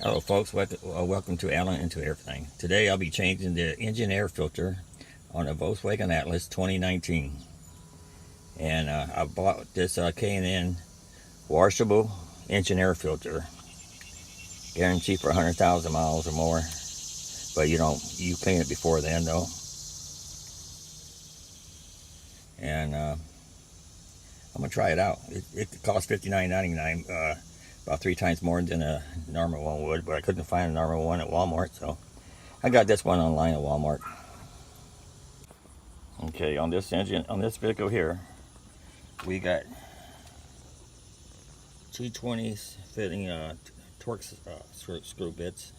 Hello folks, welcome to Alan Into Everything. Today I'll be changing the engine air filter on a Volkswagen Atlas 2019. And I bought this K&N washable engine air filter. Guaranteed for 100,000 miles or more. But you clean it before then though. And I'm going to try it out. It costs $59.99. About 3 times more than a normal one would, but I couldn't find a normal one at Walmart, so I got this one online at Walmart. Okay, on this vehicle here, we got T20s fitting torque screw bits,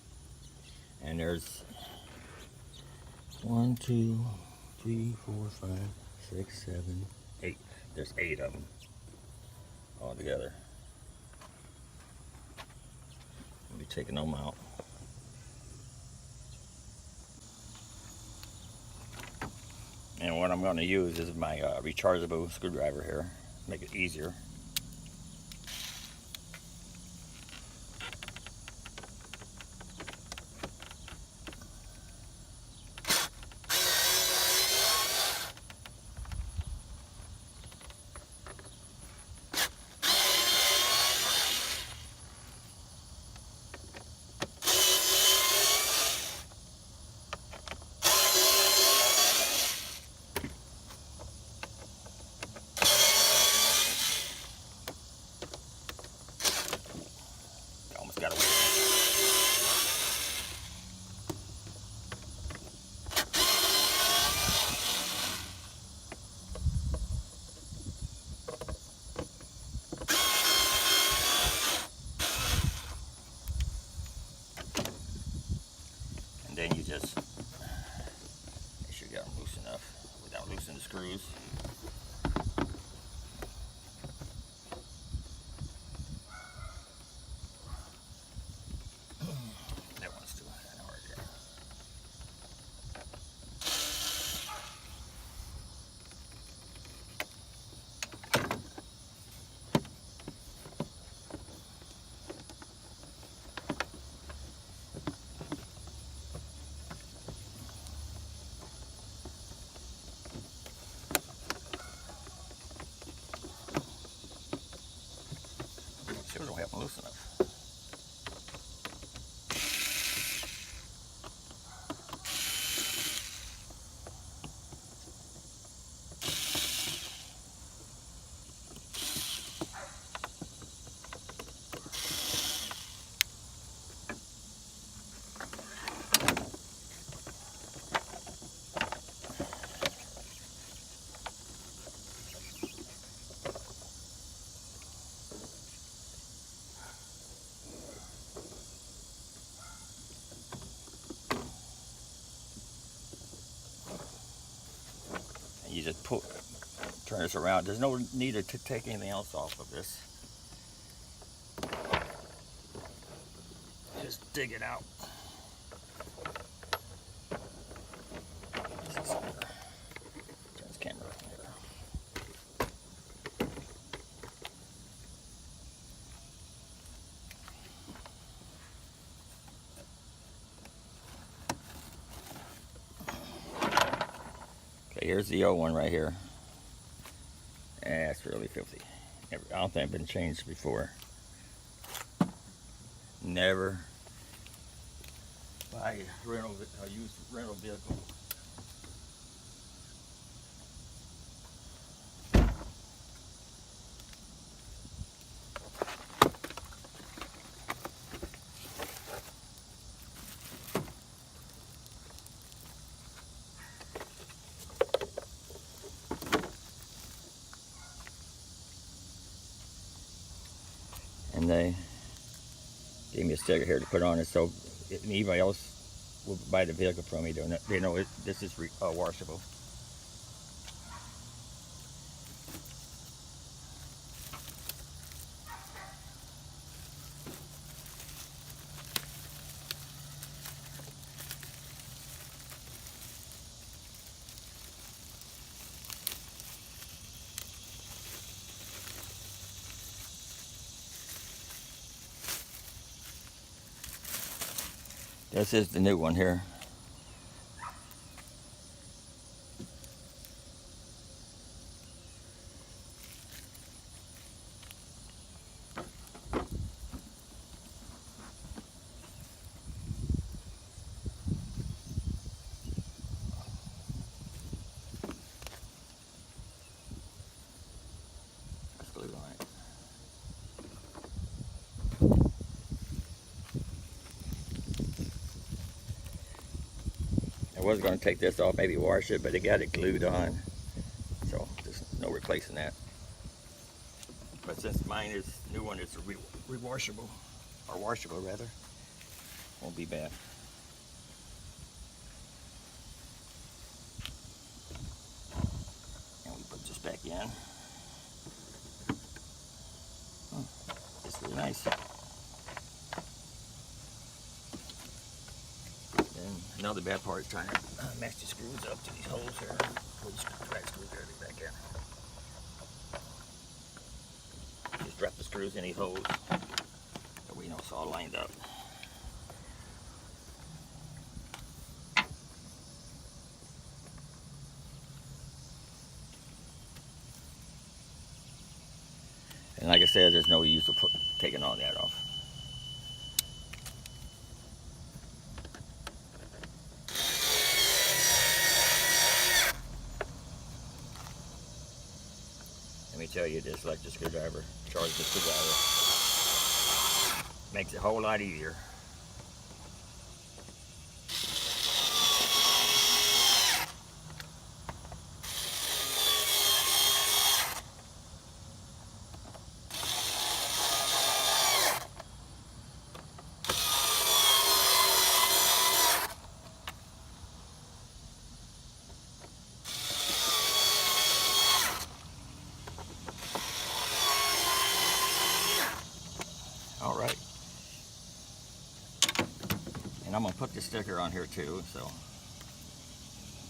and there's 1, 2, 3, 4, 5, 6, 7, 8. There's 8 of them all together. I'll be taking them out. And what I'm going to use is my rechargeable screwdriver here, make it easier. Got away. And then you just make sure you got them loose enough without loosening the screws. Sure don't have them loose enough. You just turn this around. There's no need to take anything else off of this. Just dig it out. Turn this camera here. Okay, here's the old one right here. That's really filthy. I don't think it's been changed before. Never buy a used rental vehicle. And they gave me a sticker here to put on it, so if anybody else will buy the vehicle from me, they know this is washable. This is the new one here. Let's glue on it. I was going to take this off, maybe wash it, but they got it glued on, so there's no replacing that. But since mine is new one, it's a rewashable, or washable rather, won't be bad. And we put this back in. It's really nice. Another bad part is trying to match the screws up to these holes here. Pull the drag screws there back in. Just drop the screws in these holes so we know it's all lined up. And like I said, there's no use of taking all that off. Let me tell you, this electric screwdriver, charge the screwdriver, makes it a whole lot easier. All right, and I'm gonna put the sticker on here too, so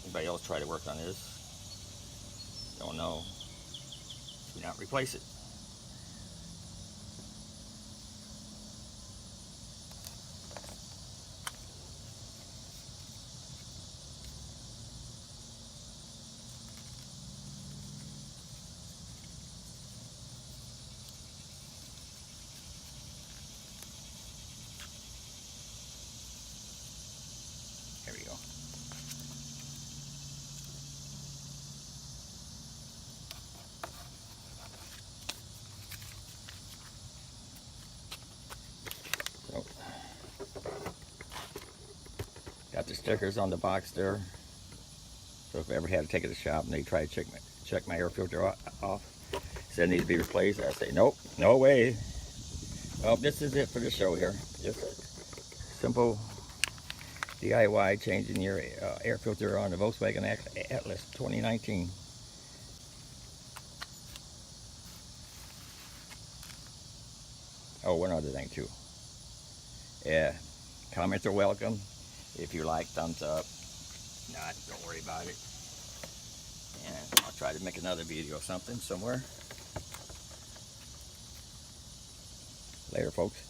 anybody else try to work on this, don't know, do not replace it. Here we go. So, got the stickers on the box there. So if I ever had to take it to the shop and they try to check my air filter off, said it needs to be replaced, I say nope, no way. Well, this is it for the show here. Just a simple DIY changing your air filter on the Volkswagen Atlas 2019. Oh, one other thing too. Yeah, comments are welcome. If you like, thumbs up. Not, don't worry about it. And I'll try to make another video or something somewhere. Later, folks.